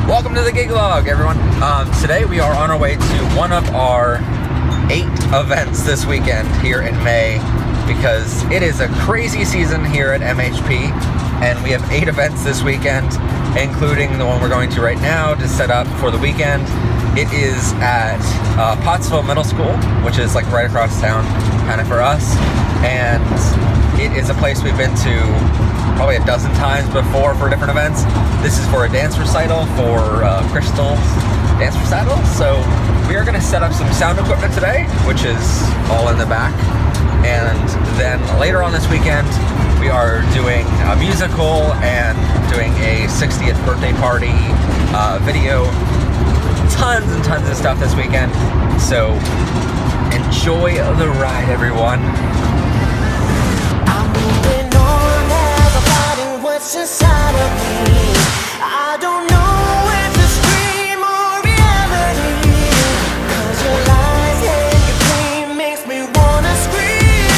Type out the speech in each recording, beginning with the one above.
Welcome to the gig log, everyone. Today we are on our way to one of our 8 events this weekend here in May, because it is a crazy season here at MHP, and we have 8 events this weekend, including the one we're going to right now to set up for the weekend. It is at Pottsville Middle School, which is like right across town, kind of for us, and it is a place we've been to probably a dozen times before for different events. This is for a dance recital for Crystal's dance recital. So we are going to set up some sound equipment today, which is all in the back. And then later on this weekend, we are doing a musical and doing a 60th birthday party video. Tons and tons of stuff this weekend. So enjoy the ride, everyone. What's inside of me? I don't know if it's dream or reality, 'cause your lies and your pain makes me wanna scream,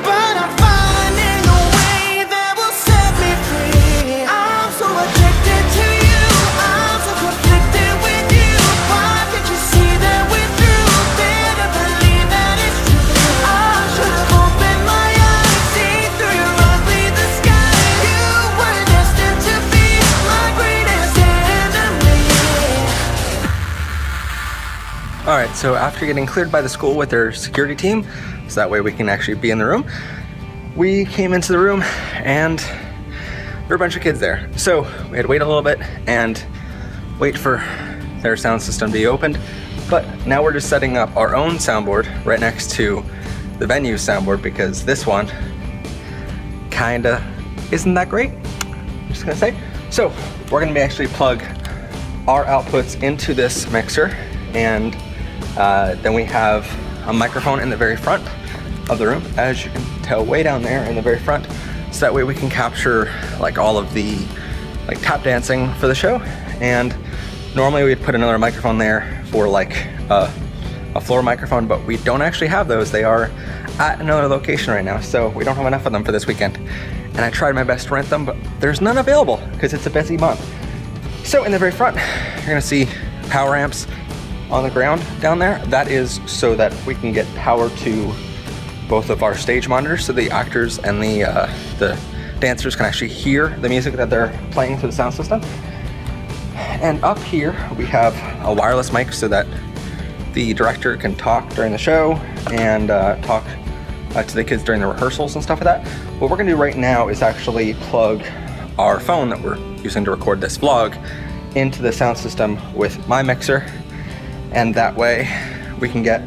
but I'm finding a way that will set me free. I'm so addicted to you, I'm so conflicted with you. Why can't you see that we're through? Better believe that it's true. I should have opened my eyes, seen through your ugly disguise. Alright, so after getting cleared by the school with their security team, so that way we can actually be in the room, we came into the room and there were a bunch of kids there. So we had to wait a little bit and wait for their sound system to be opened. But now we're just setting up our own soundboard right next to the venue's soundboard, because this one kinda isn't that great, I'm just gonna say. So we're gonna actually plug our outputs into this mixer, and then we have a microphone in the very front of the room, as you can tell way down there in the very front, so that way we can capture like all of the like tap dancing for the show. And normally we'd put another microphone there for like a floor microphone, but we don't actually have those. They are at another location right now, so we don't have enough of them for this weekend. And I tried my best to rent them, but there's none available because it's a busy month. So in the very front, you're gonna see power amps on the ground down there. That is so that we can get power to both of our stage monitors, so the actors and the dancers can actually hear the music that they're playing through the sound system. And up here we have a wireless mic so that the director can talk during the show and talk to the kids during the rehearsals and stuff like that. What we're gonna do right now is actually plug our phone that we're using to record this vlog into the sound system with my mixer, and that way we can get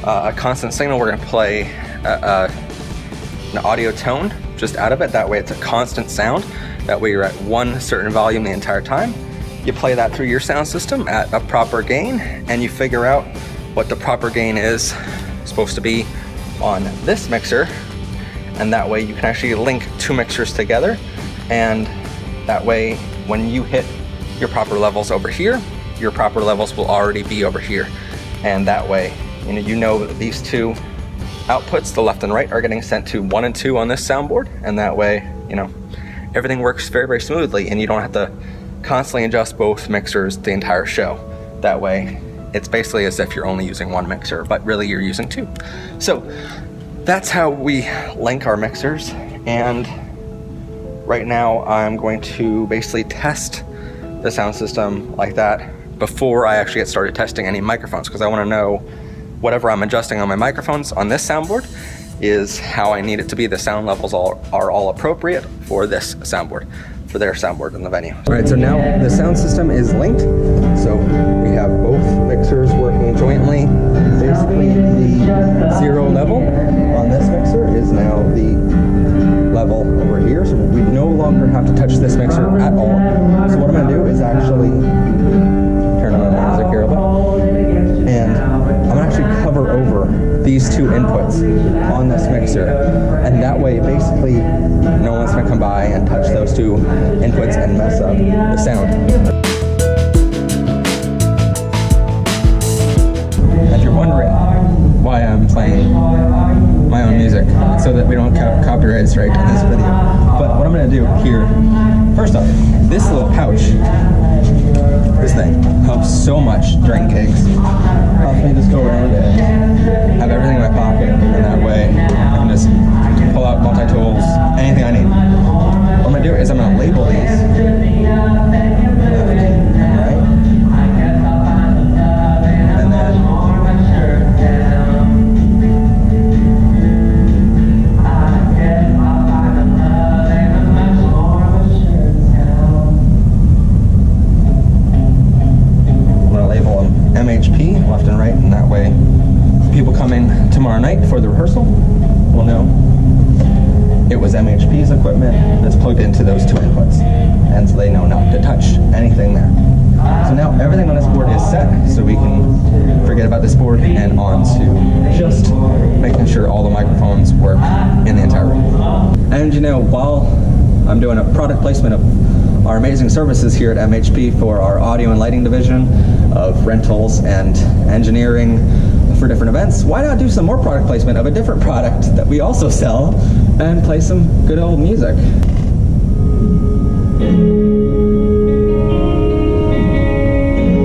a constant signal. We're gonna play an audio tone just out of it. That way it's a constant sound. That way you're at one certain volume the entire time. You play that through your sound system at a proper gain, and you figure out what the proper gain is supposed to be on this mixer, and that way you can actually link 2 mixers together, and that way when you hit your proper levels over here, your proper levels will already be over here. And that way, you know that these 2 outputs, the left and right, are getting sent to 1 and 2 on this soundboard, and that way, everything works very, very smoothly, and you don't have to constantly adjust both mixers the entire show. That way, it's basically as if you're only using 1 mixer, but really you're using 2. So that's how we link our mixers, and right now I'm going to basically test the sound system like that before I actually get started testing any microphones, because I want to know whatever I'm adjusting on my microphones on this soundboard is how I need it to be. The sound levels are all appropriate for this soundboard, for their soundboard in the venue. All right, so now the sound system is linked. So we have both mixers working jointly. Basically the 0 level on this mixer is now the level over here. So we no longer have to touch this mixer at all. So what I'm gonna do is actually turn on the music here a bit, and I'm gonna actually cover over these 2 inputs on this mixer, and that way basically no one's gonna come by and touch those 2 inputs and mess up the sound. If you're wondering why I'm playing my own music, so that we don't have copyright strike in this video, but what I'm gonna do here, first off, this little pouch so much during gigs. Helps me just go around and have everything in my pocket, and that way I can just pull out multi-tools, anything I need. What I'm gonna do is I'm gonna label these. MHP left and right, and that way people coming tomorrow night for the rehearsal will know it was MHP's equipment that's plugged into those two inputs, and so they know not to touch anything there. So now everything on this board is set, so we can forget about this board and on to just making sure all the microphones work in the entire room. And you know, while I'm doing a product placement of our amazing services here at MHP for our audio and lighting division of rentals and engineering for different events, why not do some more product placement of a different product that we also sell and play some good old music?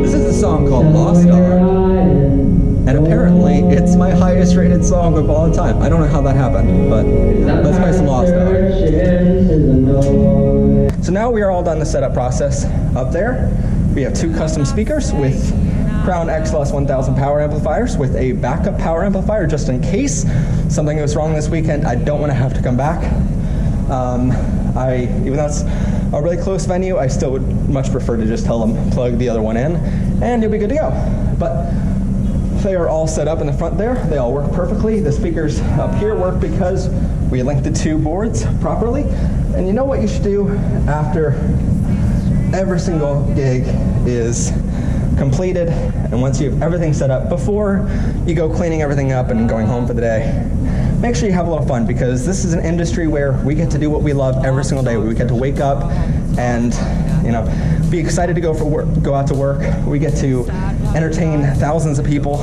This is a song called Lost Art, and apparently it's my highest rated song of all time. I don't know how that happened, but let's play some Lost Art. So now we are all done the setup process. Up there, we have two custom speakers with Crown XLS 1000 power amplifiers with a backup power amplifier just in case something goes wrong this weekend. I don't want to have to come back. Even though it's a really close venue, I still would much prefer to just tell them plug the other one in and you'll be good to go. But they are all set up in the front there. They all work perfectly. The speakers up here work because we linked the two boards properly. And you know what you should do after every single gig is completed, and once you have everything set up, before you go cleaning everything up and going home for the day, make sure you have a little fun, because this is an industry where we get to do what we love every single day. We get to wake up and, you know, be excited to go out to work. We get to entertain thousands of people.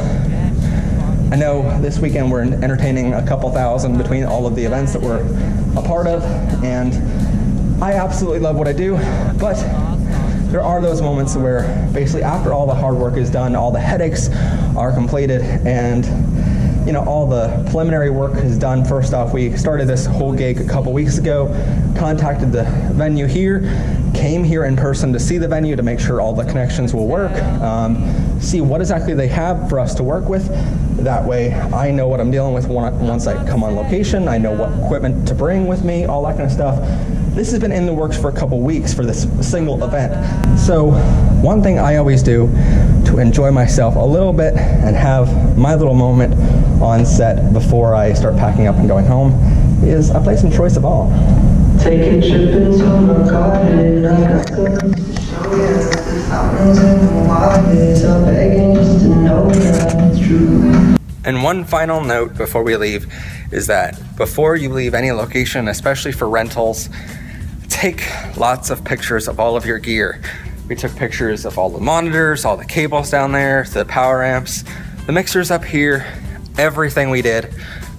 I know this weekend we're entertaining a couple thousand between all of the events that we're a part of, and I absolutely love what I do, but there are those moments where basically after all the hard work is done, all the headaches are completed, and you know, all the preliminary work is done. First off, we started this whole gig a couple weeks ago, contacted the venue here, came here in person to see the venue to make sure all the connections will work, see what exactly they have for us to work with. That way I know what I'm dealing with once I come on location. I know what equipment to bring with me, all that kind of stuff. This has been in the works for a couple weeks for this single event. So one thing I always do to enjoy myself a little bit and have my little moment on set before I start packing up and going home is I play some Troye Sivan. Take a trip into my garden, I got something to show you. The fountains and the waters are begging just to know that it's true. And one final note before we leave is that before you leave any location, especially for rentals, take lots of pictures of all of your gear. We took pictures of all the monitors, all the cables down there, the power amps, the mixers up here, everything we did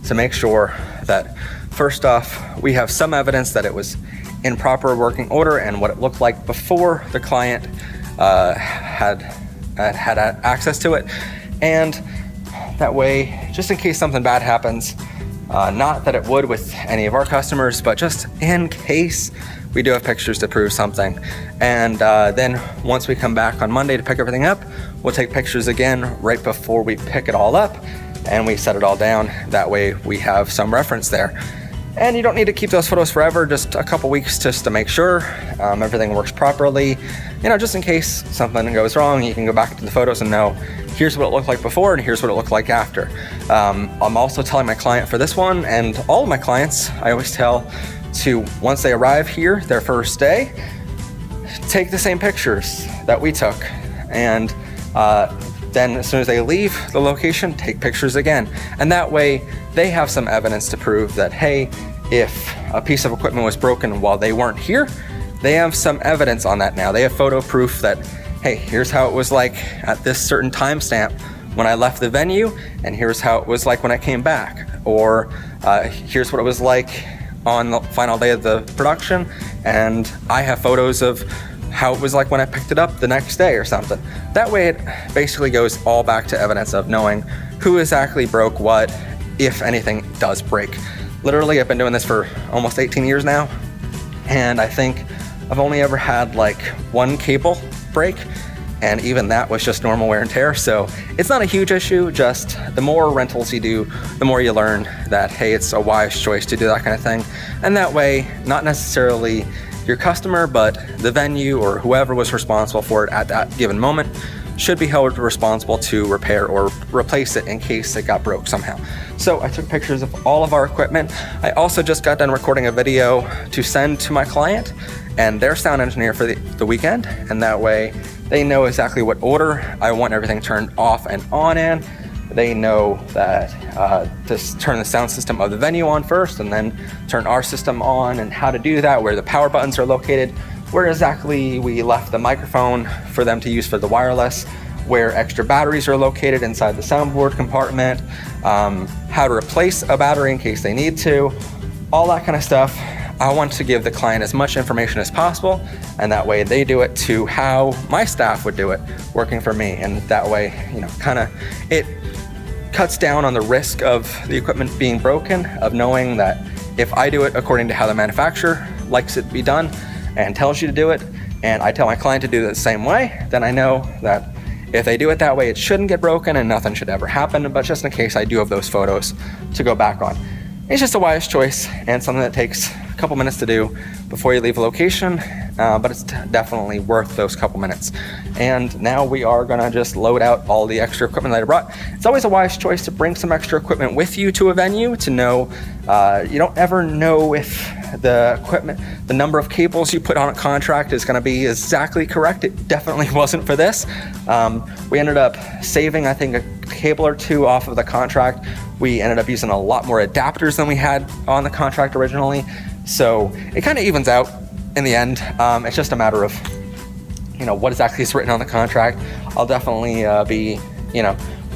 to make sure that first off, we have some evidence that it was in proper working order and what it looked like before the client had access to it. And that way, just in case something bad happens, not that it would with any of our customers, but just in case, we do have pictures to prove something. And then once we come back on Monday to pick everything up, we'll take pictures again right before we pick it all up and we set it all down. That way we have some reference there. And you don't need to keep those photos forever, just a couple weeks just to make sure everything works properly. You know, just in case something goes wrong, you can go back to the photos and know, here's what it looked like before and here's what it looked like after. I'm also telling my client for this one, and all of my clients, I always tell to, once they arrive here, their first day, take the same pictures that we took. And then as soon as they leave the location, take pictures again. And that way they have some evidence to prove that, hey, if a piece of equipment was broken while they weren't here, they have some evidence on that now. They have photo proof that, hey, here's how it was like at this certain timestamp when I left the venue, and here's how it was like when I came back. Or here's what it was like on the final day of the production, and I have photos of how it was like when I picked it up the next day or something. That way it basically goes all back to evidence of knowing who exactly broke what, if anything does break. Literally, I've been doing this for almost 18 years now, and I think I've only ever had like one cable break, and even that was just normal wear and tear. So it's not a huge issue, just the more rentals you do, the more you learn that, hey, it's a wise choice to do that kind of thing. And that way, not necessarily your customer, but the venue or whoever was responsible for it at that given moment should be held responsible to repair or replace it in case it got broke somehow. So I took pictures of all of our equipment. I also just got done recording a video to send to my client and their sound engineer for the weekend, and that way they know exactly what order I want everything turned off and on in. They know that to turn the sound system of the venue on first and then turn our system on, and how to do that, where the power buttons are located, where exactly we left the microphone for them to use for the wireless, where extra batteries are located inside the soundboard compartment, how to replace a battery in case they need to, all that kind of stuff. I want to give the client as much information as possible, and that way they do it to how my staff would do it working for me. And that way, kind of it cuts down on the risk of the equipment being broken, of knowing that if I do it according to how the manufacturer likes it to be done and tells you to do it, and I tell my client to do it the same way, then I know that if they do it that way, it shouldn't get broken and nothing should ever happen. But just in case, I do have those photos to go back on. It's just a wise choice and something that takes a couple minutes to do before you leave a location, but it's definitely worth those couple minutes. And now we are gonna just load out all the extra equipment that I brought. It's always a wise choice to bring some extra equipment with you to a venue to know, you don't ever know if the equipment, the number of cables you put on a contract is gonna be exactly correct. It definitely wasn't for this. We ended up saving, I think, a cable or two off of the contract. We ended up using a lot more adapters than we had on the contract originally. So it kind of evens out in the end. It's just a matter of, what exactly is written on the contract. I'll definitely be,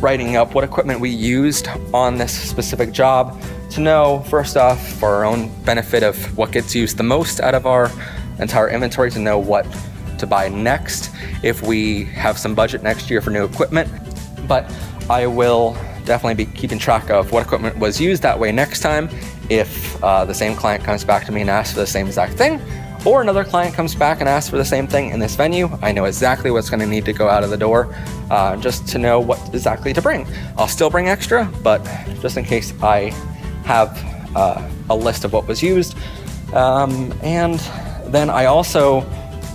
writing up what equipment we used on this specific job to know, first off, for our own benefit of what gets used the most out of our entire inventory, to know what to buy next if we have some budget next year for new equipment. But I will definitely be keeping track of what equipment was used, that way next time if the same client comes back to me and asks for the same exact thing, or another client comes back and asks for the same thing in this venue, I know exactly what's going to need to go out of the door, just to know what exactly to bring. I'll still bring extra, but just in case, I have a list of what was used. And then I also,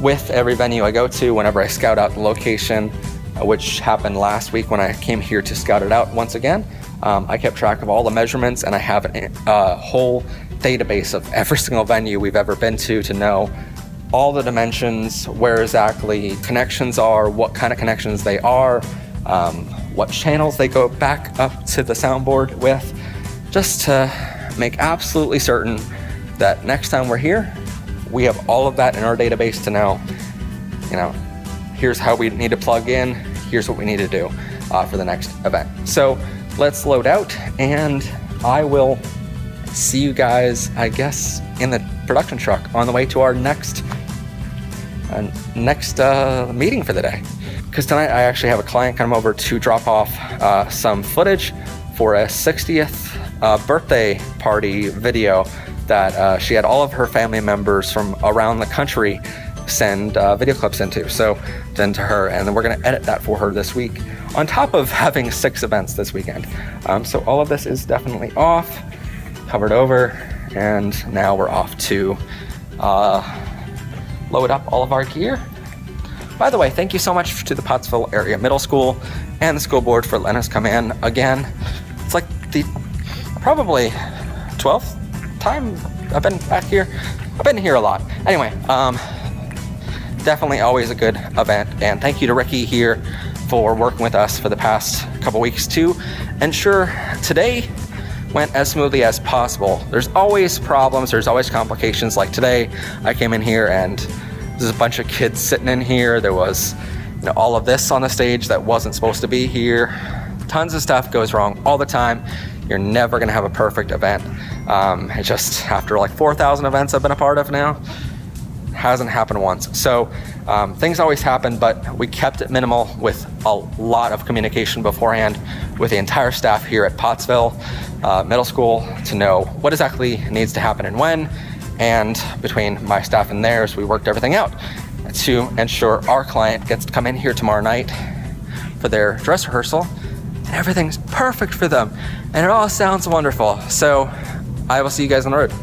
with every venue I go to, whenever I scout out the location, which happened last week when I came here to scout it out once again, I kept track of all the measurements, and I have a whole database of every single venue we've ever been to know all the dimensions, where exactly connections are, what kind of connections they are, what channels they go back up to the soundboard with, just to make absolutely certain that next time we're here, we have all of that in our database to know, here's how we need to plug in, here's what we need to do for the next event. So let's load out, and I will see you guys, I guess, in the production truck on the way to our next meeting for the day. Because tonight I actually have a client come over to drop off some footage for a 60th birthday party video that she had all of her family members from around the country send video clips into. So then to her, and then we're going to edit that for her this week, on top of having 6 events this weekend. So all of this is definitely off, covered over, and now we're off to load up all of our gear. By the way, thank you so much to the Pottsville Area Middle School and the school board for letting us come in again. It's like the probably 12th time I've been back here. I've been here a lot. Anyway, definitely always a good event, and thank you to Ricky here for working with us for the past couple weeks to ensure today went as smoothly as possible. There's always problems, there's always complications. Like today, I came in here and there's a bunch of kids sitting in here. There was all of this on the stage that wasn't supposed to be here. Tons of stuff goes wrong all the time. You're never gonna have a perfect event. It's just after like 4,000 events I've been a part of now, hasn't happened once. So things always happen, but we kept it minimal with a lot of communication beforehand with the entire staff here at Pottsville Middle School to know what exactly needs to happen and when. And between my staff and theirs, we worked everything out to ensure our client gets to come in here tomorrow night for their dress rehearsal and everything's perfect for them and it all sounds wonderful. So I will see you guys on the road.